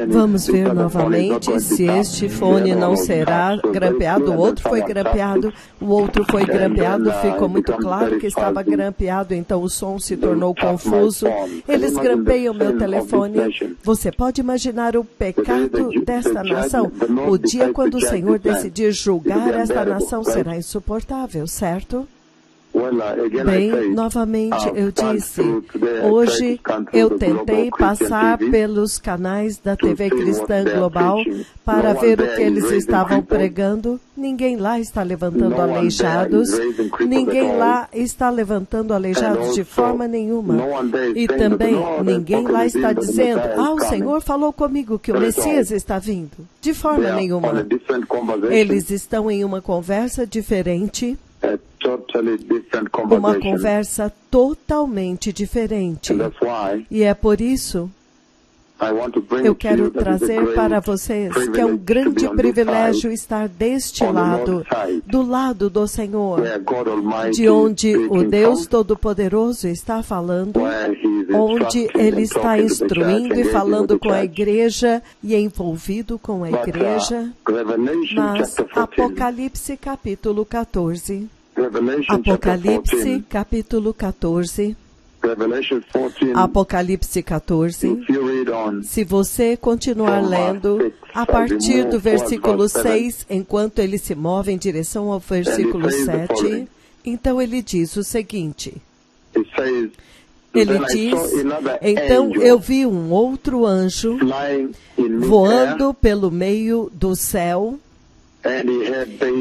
Vamos ver novamente se este fone não será grampeado. O outro foi grampeado, ficou muito claro que estava grampeado, então o som se tornou confuso. Eles grampeiam meu telefone. Você pode imaginar o pecado desta nação? O dia quando o Senhor decidir julgar esta nação será insuportável, certo? Bem, novamente eu disse, hoje eu tentei passar pelos canais da TV Cristã Global para ver o que eles estavam pregando. Ninguém lá está levantando aleijados, ninguém lá está levantando aleijados de forma nenhuma. E também ninguém lá está dizendo, o Senhor falou comigo que o Messias está vindo. De forma nenhuma. Eles estão em uma conversa diferente. Uma conversa totalmente diferente. E é por isso eu quero trazer para vocês que é um grande privilégio estar deste lado, do lado do Senhor, de onde o Deus Todo-Poderoso está falando, onde Ele está instruindo e falando com a igreja e envolvido com a igreja. Mas Apocalipse capítulo 14. Apocalipse capítulo 14. Apocalipse 14. Se você continuar lendo, a partir do versículo 6, enquanto ele se move em direção ao versículo 7, então ele diz o seguinte. Ele diz, então eu vi um outro anjo voando pelo meio do céu,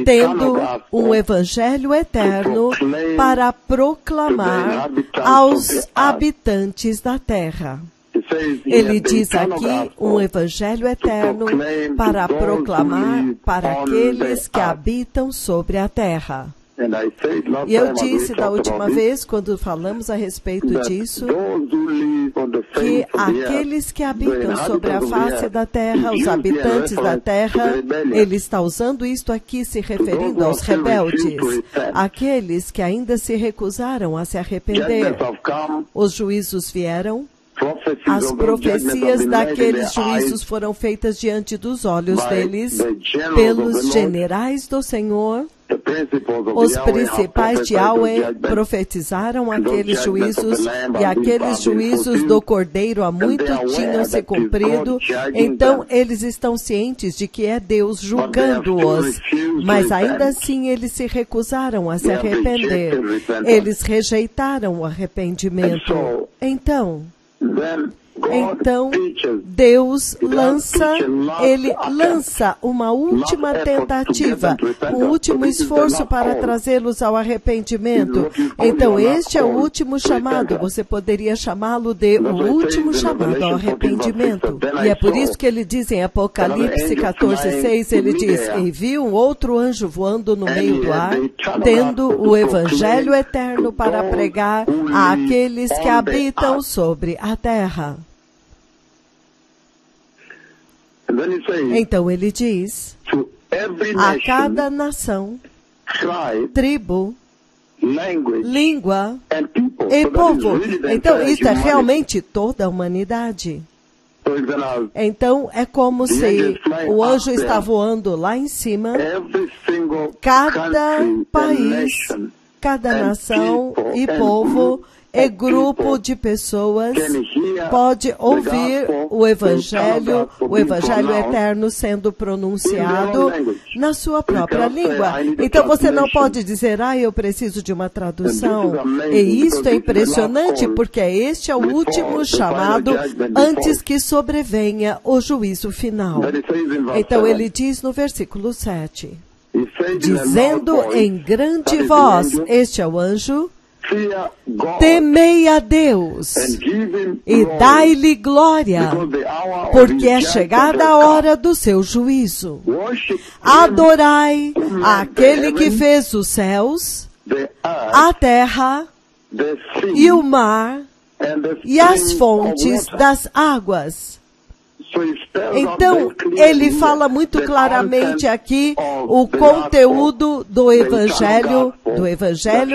tendo um evangelho eterno para proclamar aos habitantes da terra. Ele diz aqui um evangelho eterno para proclamar para aqueles que habitam sobre a terra. E eu disse da última vez, quando falamos a respeito disso, que aqueles que habitam sobre a face da terra, os habitantes da terra, ele está usando isto aqui se referindo aos rebeldes, aqueles que ainda se recusaram a se arrepender. Os juízos vieram. As profecias daqueles juízos foram feitas diante dos olhos deles, pelos generais do Senhor. Os principais de Yahweh profetizaram aqueles juízos, e aqueles juízos do Cordeiro há muito tinham se cumprido, então eles estão cientes de que é Deus julgando-os, mas ainda assim eles se recusaram a se arrepender, eles rejeitaram o arrependimento. Então, Deus lança uma última tentativa, um último esforço para trazê-los ao arrependimento. Então, este é o último chamado. Você poderia chamá-lo de o último chamado ao arrependimento. E é por isso que ele diz em Apocalipse 14:6, ele diz, e vi um outro anjo voando no meio do ar, tendo o evangelho eterno para pregar àqueles que habitam sobre a terra. Então ele diz, a cada nação, tribo, língua e povo. Então isso é realmente toda a humanidade. Então é como se o anjo está voando lá em cima, cada país, cada nação e povo e grupo de pessoas pode ouvir o evangelho eterno sendo pronunciado na sua própria língua. Então você não pode dizer, eu preciso de uma tradução. E isto é impressionante, porque este é o último chamado antes que sobrevenha o juízo final. Então ele diz no versículo 7, dizendo em grande voz, este é o anjo, temei a Deus e dai-lhe glória, porque é chegada a hora do seu juízo. Adorai aquele que fez os céus, a terra e o mar e as fontes das águas. Então, ele fala muito claramente aqui o conteúdo do evangelho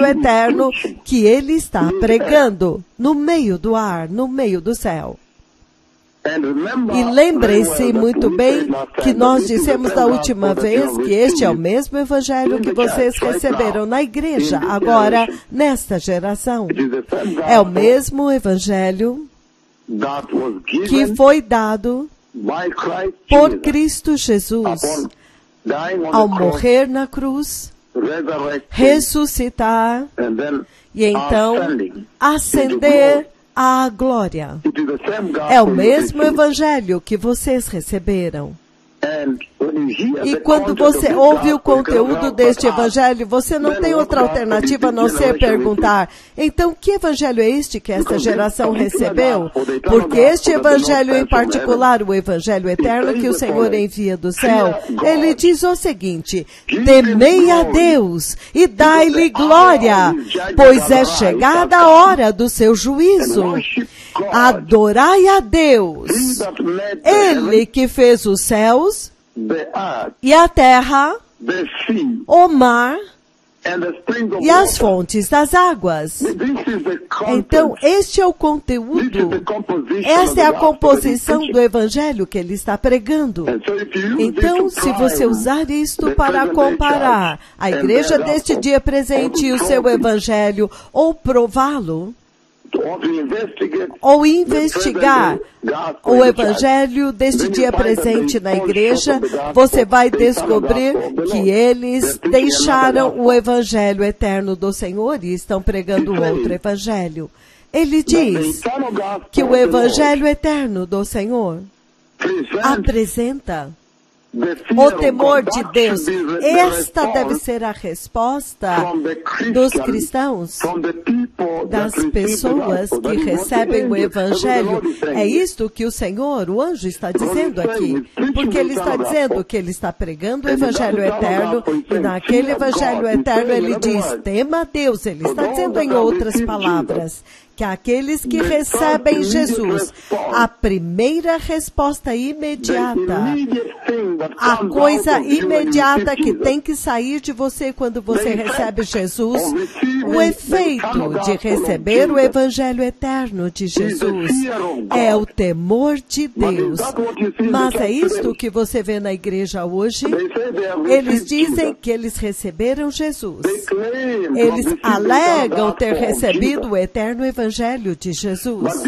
eterno que ele está pregando no meio do ar, no meio do céu. E lembrem-se muito bem que nós dissemos da última vez que este é o mesmo evangelho que vocês receberam na igreja, agora, nesta geração. É o mesmo evangelho que foi dado por Cristo Jesus ao morrer na cruz, ressuscitar e então ascender à glória. É o mesmo evangelho que vocês receberam. E quando você ouve o conteúdo deste evangelho, você não tem outra alternativa a não ser perguntar: então, que evangelho é este que esta geração recebeu? Porque este evangelho em particular, o evangelho eterno que o Senhor envia do céu, ele diz o seguinte: temei a Deus e dai-lhe glória, pois é chegada a hora do seu juízo. Adorai a Deus, Ele que fez os céus e a terra, o mar e as fontes das águas. Então, este é o conteúdo, esta é a composição do evangelho que ele está pregando. Então, se você usar isto para comparar a igreja deste dia presente e o seu evangelho, ou prová-lo, ou investigar o evangelho deste dia presente na igreja, você vai descobrir que eles deixaram o evangelho eterno do Senhor e estão pregando outro evangelho. Ele diz que o evangelho eterno do Senhor apresenta o temor de Deus. Esta deve ser a resposta dos cristãos, das pessoas que recebem o evangelho. É isto que o Senhor, o anjo, está dizendo aqui. Porque ele está dizendo que ele está pregando o evangelho eterno, e naquele evangelho eterno ele diz: tema a Deus. Ele está dizendo em outras palavras que aqueles que recebem Jesus, a primeira resposta imediata, a coisa imediata que tem que sair de você quando você recebe Jesus, o efeito de receber o evangelho eterno de Jesus é o temor de Deus. Mas é isto que você vê na igreja hoje? Eles dizem que eles receberam Jesus. Eles alegam ter recebido o eterno evangelho de Jesus.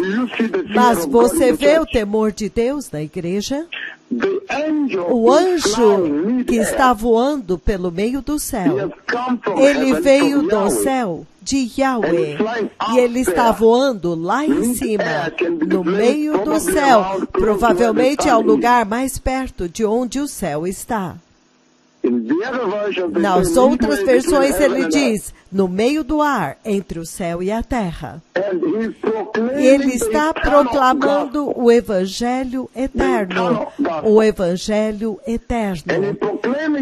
Mas você vê o temor de Deus na igreja? O anjo que está voando pelo meio do céu, ele veio do céu de Yahweh, e ele está voando lá em cima, no meio do céu, provavelmente ao lugar mais perto de onde o céu está. Nas outras versões ele diz, no meio do ar, entre o céu e a terra. Ele está proclamando o evangelho eterno, o evangelho eterno.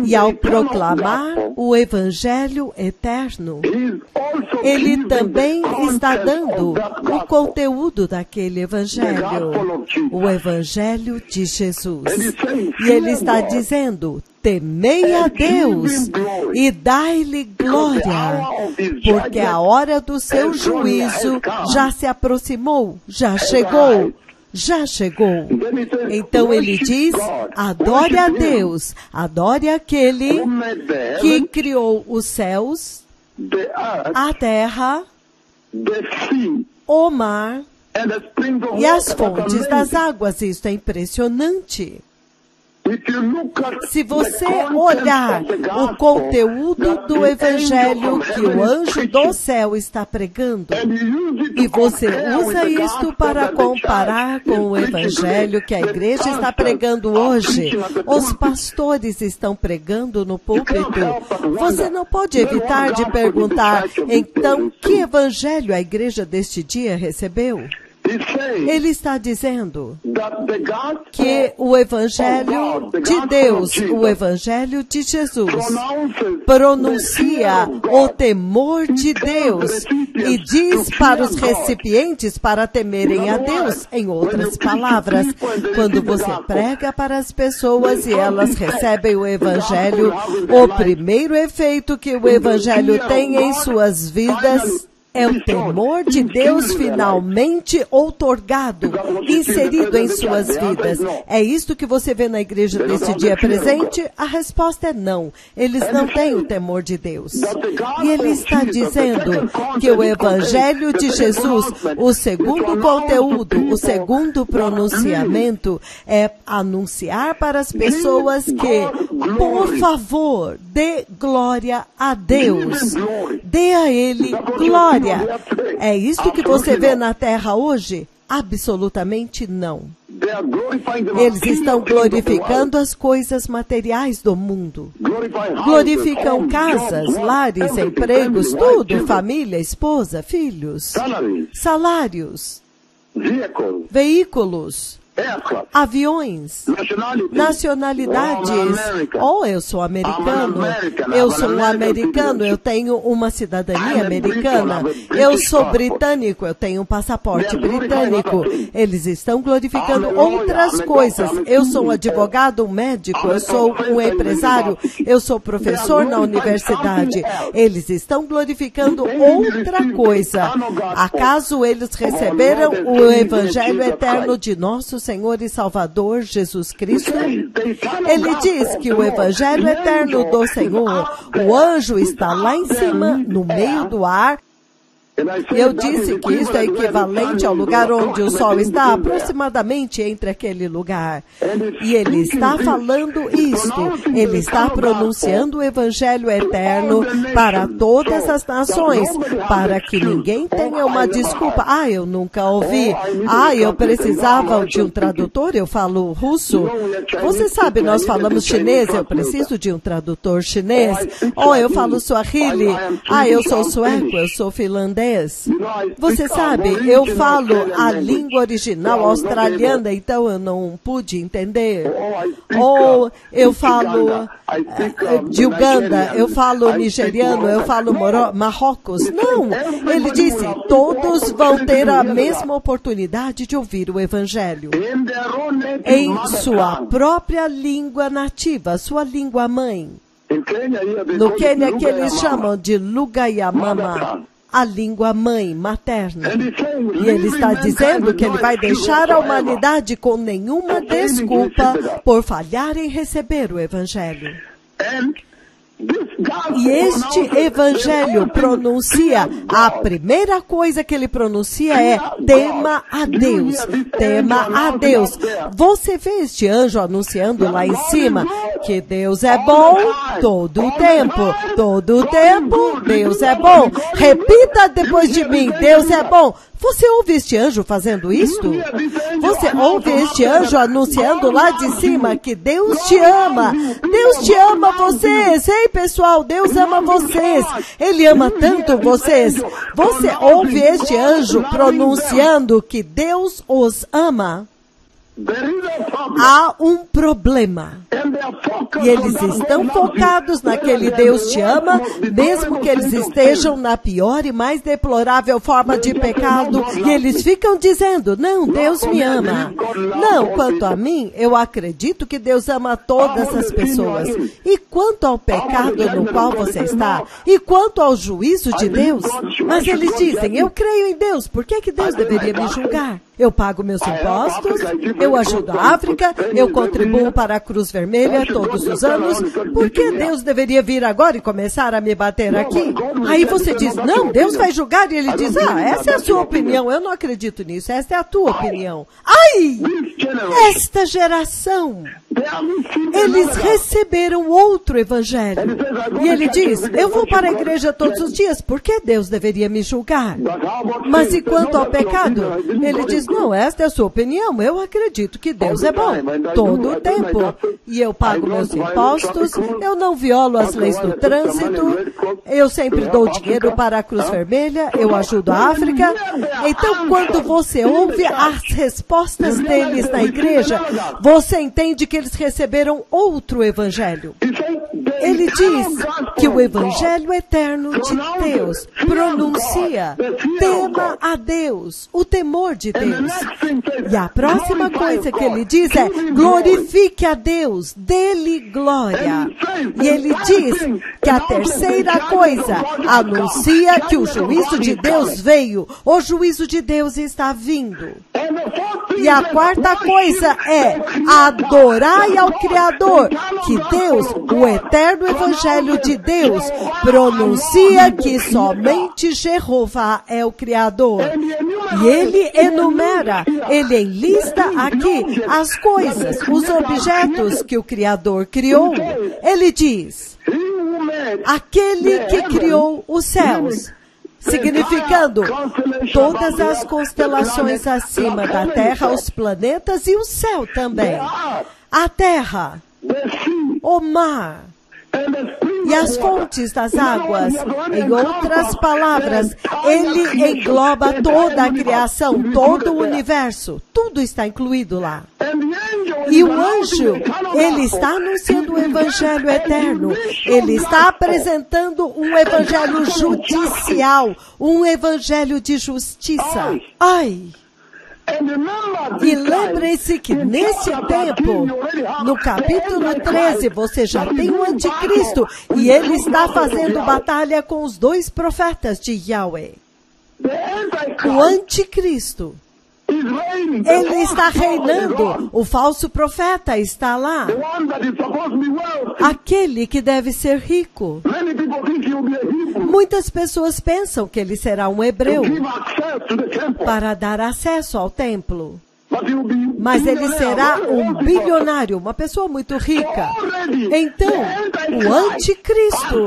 E ao proclamar o evangelho eterno, ele também está dando o conteúdo daquele evangelho, o evangelho de Jesus. E ele está dizendo, temei a Deus e dai-lhe glória, porque a hora do seu juízo já se aproximou, já chegou. Já chegou. Então ele diz, adore a Deus, adore aquele que criou os céus, a terra, o mar e as fontes das águas. Isto é impressionante. Se você olhar o conteúdo do evangelho que o anjo do céu está pregando, e você usa isto para comparar com o evangelho que a igreja está pregando hoje, os pastores estão pregando no púlpito, você não pode evitar de perguntar, então, que evangelho a igreja deste dia recebeu? Ele está dizendo que o evangelho de Deus, o evangelho de Jesus, pronuncia o temor de Deus e diz para os recipientes para temerem a Deus. Em outras palavras, quando você prega para as pessoas e elas recebem o evangelho, o primeiro efeito que o evangelho tem em suas vidas É o temor de Deus finalmente outorgado, inserido em suas vidas. É isto que você vê na igreja desse dia presente? A resposta é não. Eles não têm o temor de Deus. E ele está dizendo que o Evangelho de Jesus, o segundo conteúdo, o segundo pronunciamento, é anunciar para as pessoas que, por favor, dê glória a Deus. Dê a Ele glória. É isso que você vê na terra hoje? Absolutamente não. Eles estão glorificando as coisas materiais do mundo. Glorificam casas, lares, empregos, tudo, família, esposa, filhos, salários, veículos, aviões, nacionalidades. Oh, eu sou americano. Eu sou um americano. Eu tenho uma cidadania americana. Eu sou britânico. Eu tenho um passaporte britânico. Eles estão glorificando outras coisas. Eu sou um advogado, um médico. Eu sou um empresário. Eu sou professor na universidade. Eles estão glorificando outra coisa. Acaso eles receberam o Evangelho eterno de nosso Senhor e Salvador Jesus Cristo? Ele diz que o Evangelho eterno do Senhor, o anjo está lá em cima, no meio do ar. Eu disse que isso é equivalente ao lugar onde o sol está, aproximadamente entre aquele lugar. E ele está falando isto. Ele está pronunciando o Evangelho eterno para todas as nações, para que ninguém tenha uma desculpa. Ah, eu nunca ouvi. Ah, eu precisava de um tradutor, eu falo russo. Você sabe, nós falamos chinês, eu preciso de um tradutor chinês. Oh, eu falo suahili. Ah, eu sou sueco, eu sou finlandês. Você sabe, eu falo a língua original australiana, então eu não pude entender. Ou eu falo de Uganda, eu falo nigeriano, eu falo Marrocos. Não, ele disse, todos vão ter a mesma oportunidade de ouvir o Evangelho em sua própria língua nativa, sua língua mãe. No Quênia, que eles chamam de Lugha ya Mama, a língua mãe, materna. E ele está dizendo que ele vai deixar a humanidade com nenhuma desculpa por falhar em receber o Evangelho. E este Evangelho pronuncia, a primeira coisa que ele pronuncia é tema a Deus, tema a Deus. Você vê este anjo anunciando lá em cima que Deus é bom todo o tempo, Deus é bom. Repita depois de mim, Deus é bom. Você ouve este anjo fazendo isto? Você ouve este anjo anunciando lá de cima que Deus te ama. Deus te ama vocês. Ei, pessoal, Deus ama vocês. Ele ama tanto vocês. Você ouve este anjo pronunciando que Deus os ama? Há um problema. E eles estão focados naquele Deus te ama, mesmo que eles estejam na pior e mais deplorável forma de pecado. E eles ficam dizendo, não, Deus me ama. Não, quanto a mim, eu acredito que Deus ama todas as pessoas. E quanto ao pecado no qual você está? E quanto ao juízo de Deus? Mas eles dizem, eu creio em Deus, por que Deus deveria me julgar? Eu pago meus impostos, eu ajudo a África, eu contribuo para a Cruz Vermelha todos os anos. Por que Deus deveria vir agora e começar a me bater aqui? Aí você diz, não, Deus vai julgar. E ele diz, essa é a sua opinião, eu não acredito nisso, essa é a tua opinião. Ai, esta geração, eles receberam outro evangelho. E ele diz, eu vou para a igreja todos os dias, por que Deus deveria me julgar? Mas e quanto ao pecado? Ele diz, não, esta é a sua opinião, eu acredito que Deus é bom todo o tempo. E eu pago meus impostos, eu não violo as leis do trânsito, eu sempre dou dinheiro para a Cruz Vermelha, eu ajudo a África. Então, quando você ouve as respostas deles na igreja, você entende que eles receberam outro evangelho. Ele diz que o Evangelho eterno de Deus pronuncia, tema a Deus, o temor de Deus. E a próxima coisa que ele diz é, glorifique a Deus, dê-lhe glória. E ele diz que a terceira coisa anuncia que o juízo de Deus veio, o juízo de Deus está vindo. E a quarta coisa é, adorai ao Criador, que Deus, o eterno Evangelho de Deus, pronuncia que somente Jeová é o Criador. E ele enumera, ele enlista aqui as coisas, os objetos que o Criador criou. Ele diz, aquele que criou os céus, significando todas as constelações acima da Terra, os planetas e o céu também. A Terra, o mar e as fontes das águas. Em outras palavras, ele engloba toda a criação, todo o universo. Tudo está incluído lá. E o anjo, ele está anunciando o Evangelho eterno. Ele está apresentando um Evangelho judicial, um Evangelho de justiça. Ai! E lembrem-se que nesse tempo, no capítulo 13, você já tem o anticristo e ele está fazendo batalha com os dois profetas de Yahweh. O anticristo, ele está reinando, o falso profeta está lá. Aquele que deve ser rico. Muitas pessoas pensam que ele será um hebreu para dar acesso ao templo. Mas ele será um bilionário, uma pessoa muito rica. Então, o anticristo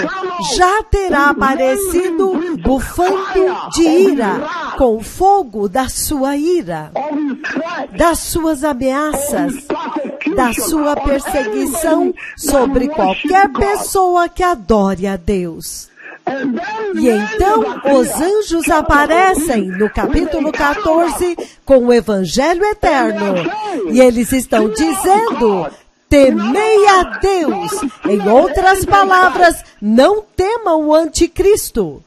já terá aparecido bufando de ira, com o fogo da sua ira, das suas ameaças, da sua perseguição sobre qualquer pessoa que adore a Deus. E então os anjos aparecem no capítulo 14 com o Evangelho eterno. E eles estão dizendo, temei a Deus. Em outras palavras, não temam o anticristo.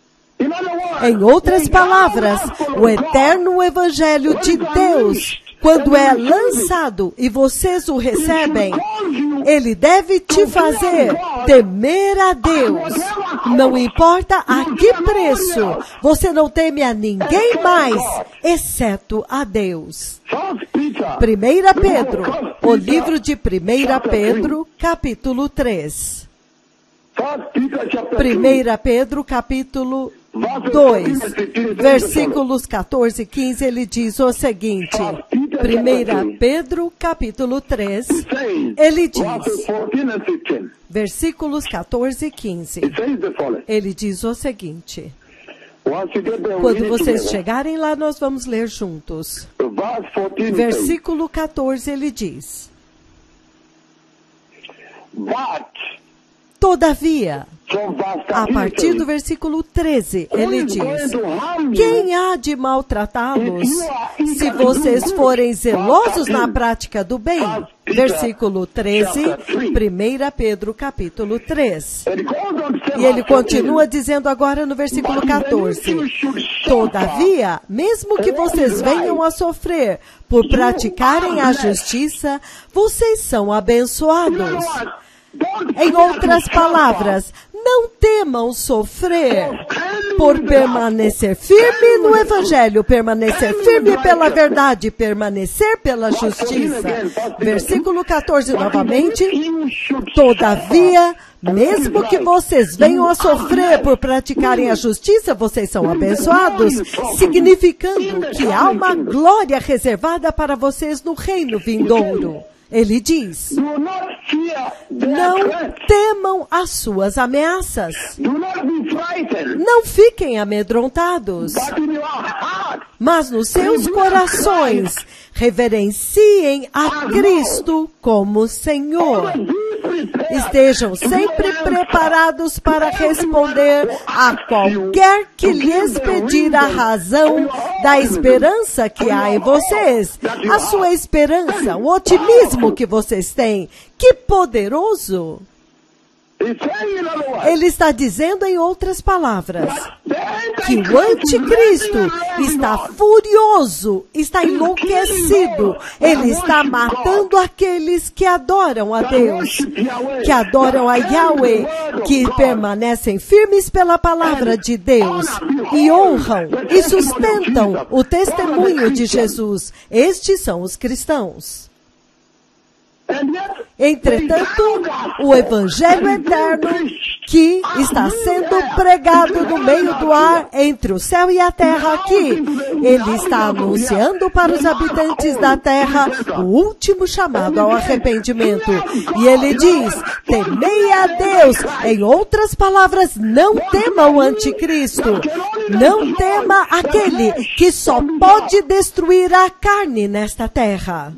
Em outras palavras, o eterno Evangelho de Deus, quando é lançado e vocês o recebem, ele deve te fazer temer a Deus. Não importa a que preço, você não teme a ninguém mais, exceto a Deus. 1 Pedro, o livro de 1 Pedro, capítulo 3. 1 Pedro, capítulo 2, versículos 14 e 15, ele diz o seguinte, 1 Pedro, capítulo 3, ele diz, versículos 14 e 15, ele diz o seguinte, quando vocês chegarem lá, nós vamos ler juntos. Versículo 14, ele diz, todavia, a partir do versículo 13, ele diz, quem há de maltratá-los se vocês forem zelosos na prática do bem? Versículo 13, 1 Pedro, capítulo 3. E ele continua dizendo agora no versículo 14, todavia, mesmo que vocês venham a sofrer por praticarem a justiça, vocês são abençoados. Em outras palavras, não temam sofrer por permanecer firme no Evangelho, permanecer firme pela verdade, permanecer pela justiça. Versículo 14 novamente. Todavia, mesmo que vocês venham a sofrer por praticarem a justiça, vocês são abençoados, significando que há uma glória reservada para vocês no reino vindouro. Ele diz, não temam as suas ameaças. Não fiquem amedrontados. Mas nos seus corações, reverenciem a Cristo como Senhor. Estejam sempre preparados para responder a qualquer que lhes pedir a razão da esperança que há em vocês. A sua esperança, o otimismo que vocês têm. Que poderoso! Ele está dizendo, em outras palavras, que o anticristo está furioso, está enlouquecido. Ele está matando aqueles que adoram a Deus, que adoram a Yahweh, que permanecem firmes pela palavra de Deus e honram e sustentam o testemunho de Jesus. Estes são os cristãos. Entretanto, o Evangelho eterno que está sendo pregado no meio do ar, entre o céu e a terra aqui, ele está anunciando para os habitantes da terra o último chamado ao arrependimento. E ele diz, temei a Deus. Em outras palavras, não tema o anticristo. Não tema aquele que só pode destruir a carne nesta terra.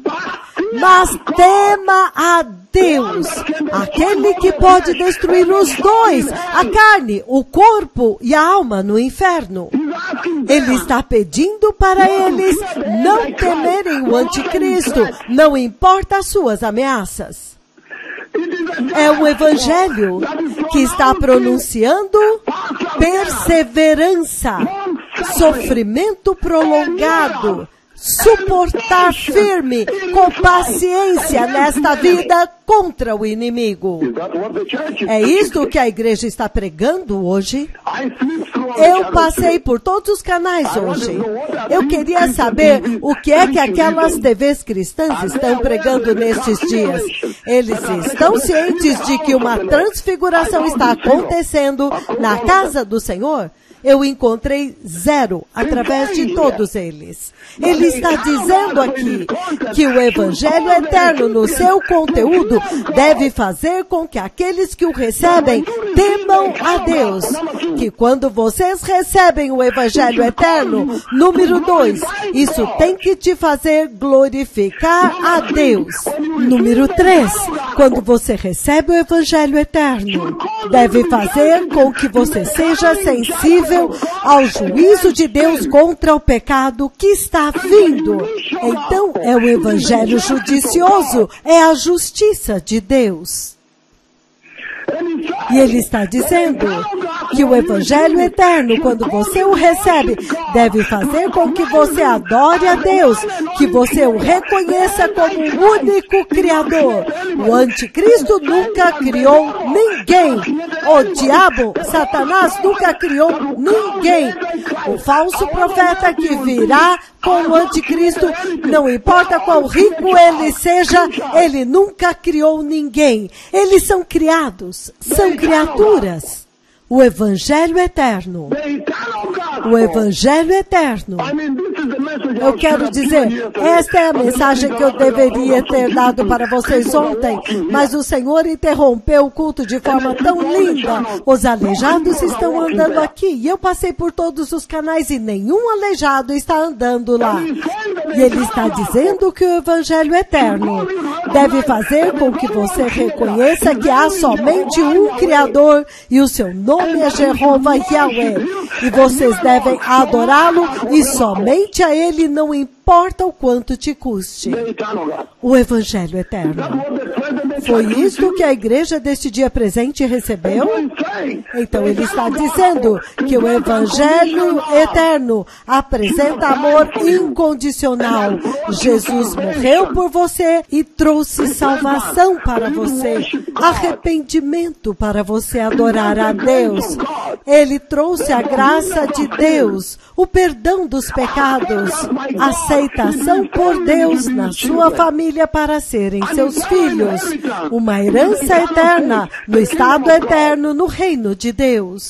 Mas tema a Deus, aquele que pode destruir os dois, a carne, o corpo e a alma no inferno. Ele está pedindo para eles não temerem o anticristo, não importa as suas ameaças. É um evangelho que está pronunciando perseverança, sofrimento prolongado, suportar firme, com paciência nesta vida contra o inimigo. É isto que a igreja está pregando hoje? Eu passei por todos os canais hoje. Eu queria saber o que é que aquelas TVs cristãs estão pregando nestes dias. Eles estão cientes de que uma transfiguração está acontecendo na casa do Senhor? Eu encontrei zero através de todos eles. Ele está dizendo aqui que o Evangelho eterno no seu conteúdo deve fazer com que aqueles que o recebem temam a Deus. Que quando vocês recebem o Evangelho eterno, número 2, isso tem que te fazer glorificar a Deus. Número 3, quando você recebe o Evangelho eterno, deve fazer com que você seja sensível ao juízo de Deus contra o pecado que está vindo. Então, é o evangelho judicioso, é a justiça de Deus. E ele está dizendo que o Evangelho eterno, quando você o recebe, deve fazer com que você adore a Deus, que você o reconheça como o único Criador. O anticristo nunca criou ninguém. O diabo, Satanás, nunca criou ninguém. O falso profeta que virá com o anticristo, não importa quão rico ele seja, ele nunca criou ninguém. Eles são criados, são criaturas. O Evangelho eterno. O Evangelho eterno. Eu quero dizer, esta é a mensagem que eu deveria ter dado para vocês ontem, mas o Senhor interrompeu o culto de forma tão linda. Os aleijados estão andando aqui, e eu passei por todos os canais e nenhum aleijado está andando lá. E ele está dizendo que o Evangelho eterno deve fazer com que você reconheça que há somente um Criador e o seu nome é Jeová Yahweh. E vocês devem adorá-lo e somente a ele, não importa o quanto te custe. O Evangelho eterno. Foi isto que a igreja deste dia presente recebeu? Então ele está dizendo que o Evangelho eterno apresenta amor incondicional. Jesus morreu por você e trouxe salvação para você, arrependimento para você adorar a Deus. Ele trouxe a graça de Deus, o perdão dos pecados, aceitação por Deus na sua família para serem seus filhos, uma herança eterna, no estado eterno, no reino de Deus.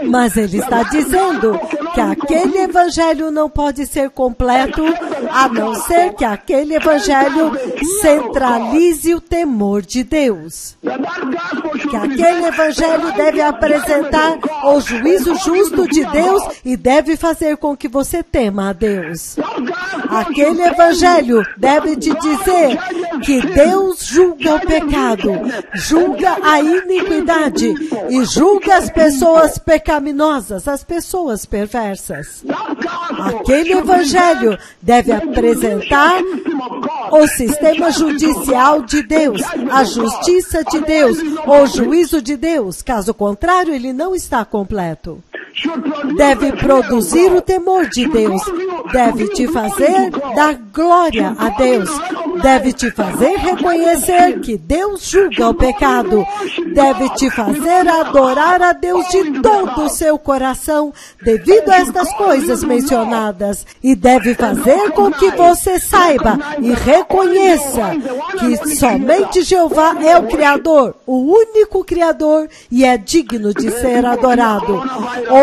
Mas ele está dizendo que aquele evangelho não pode ser completo, a não ser que aquele evangelho centralize o temor de Deus. Que aquele evangelho deve apresentar o juízo justo de Deus e deve fazer com que você tema a Deus. Aquele evangelho deve te dizer que Deus julga o pecado, julga a iniquidade e julga as pessoas pecaminosas, as pessoas perversas. Aquele evangelho deve apresentar o sistema judicial de Deus, a justiça de Deus, o juízo de Deus. Caso contrário, ele não está completo. Deve produzir o temor de Deus, deve te fazer dar glória a Deus, deve te fazer reconhecer que Deus julga o pecado, deve te fazer adorar a Deus de todo o seu coração, devido a estas coisas mencionadas, e deve fazer com que você saiba e reconheça que somente Jeová é o Criador, o único Criador, e é digno de ser adorado.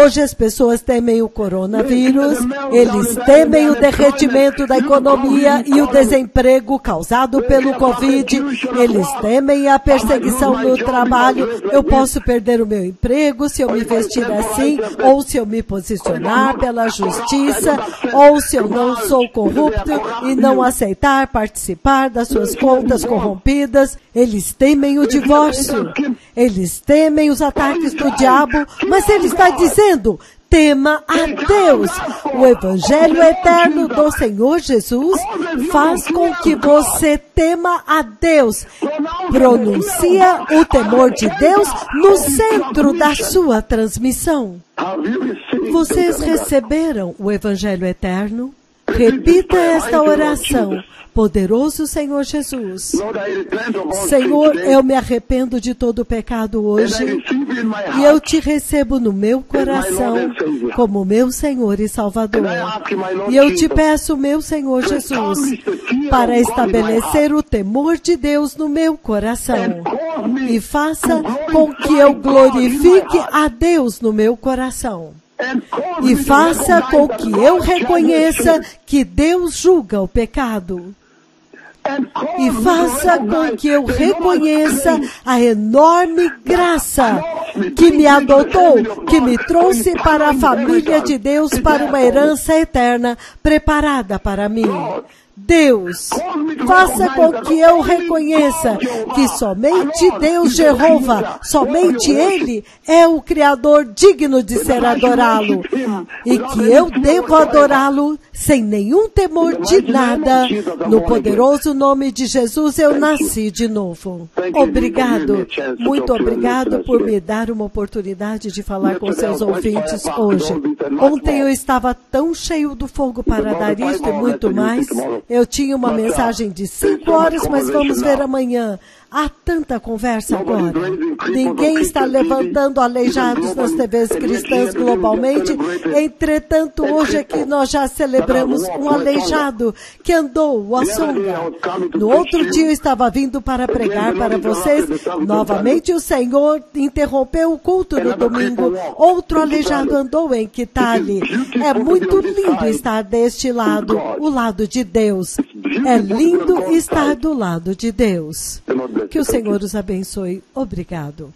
Hoje as pessoas temem o coronavírus, eles temem o derretimento da economia e o desemprego causado pelo Covid, eles temem a perseguição no trabalho. Eu posso perder o meu emprego se eu me vestir assim, ou se eu me posicionar pela justiça, ou se eu não sou corrupto e não aceitar participar das suas contas corrompidas. Eles temem o divórcio, eles temem os ataques do diabo, mas ele está dizendo: tema a Deus. O Evangelho eterno do Senhor Jesus faz com que você tema a Deus. Pronuncia o temor de Deus no centro da sua transmissão. Vocês receberam o Evangelho eterno? Repita esta oração. Poderoso Senhor Jesus, Senhor, eu me arrependo de todo o pecado hoje e eu te recebo no meu coração como meu Senhor e Salvador. E eu te peço, meu Senhor Jesus, para estabelecer o temor de Deus no meu coração e faça com que eu glorifique a Deus no meu coração. E faça com que eu reconheça que Deus julga o pecado. E faça com que eu reconheça a enorme graça que me adotou, que me trouxe para a família de Deus, para uma herança eterna preparada para mim. Deus, faça com que eu reconheça que somente Deus Jeová, somente Ele é o Criador digno de ser adorá-lo e que eu devo adorá-lo sem nenhum temor de nada. No poderoso nome de Jesus eu nasci de novo. Obrigado, muito obrigado por me dar uma oportunidade de falar com seus ouvintes hoje. Ontem eu estava tão cheio do fogo para dar isto e muito mais. Eu tinha uma mensagem de 5 horas, mas vamos ver amanhã. Há tanta conversa agora. Ninguém está levantando aleijados nas TVs cristãs globalmente. Entretanto, hoje aqui nós já celebramos um aleijado que andou a songa. No outro dia eu estava vindo para pregar para vocês. Novamente o Senhor interrompeu o culto no domingo. Outro aleijado andou em Kitale. É muito lindo estar deste lado, o lado de Deus. É lindo estar do lado de Deus. Que o Senhor os abençoe. Obrigado.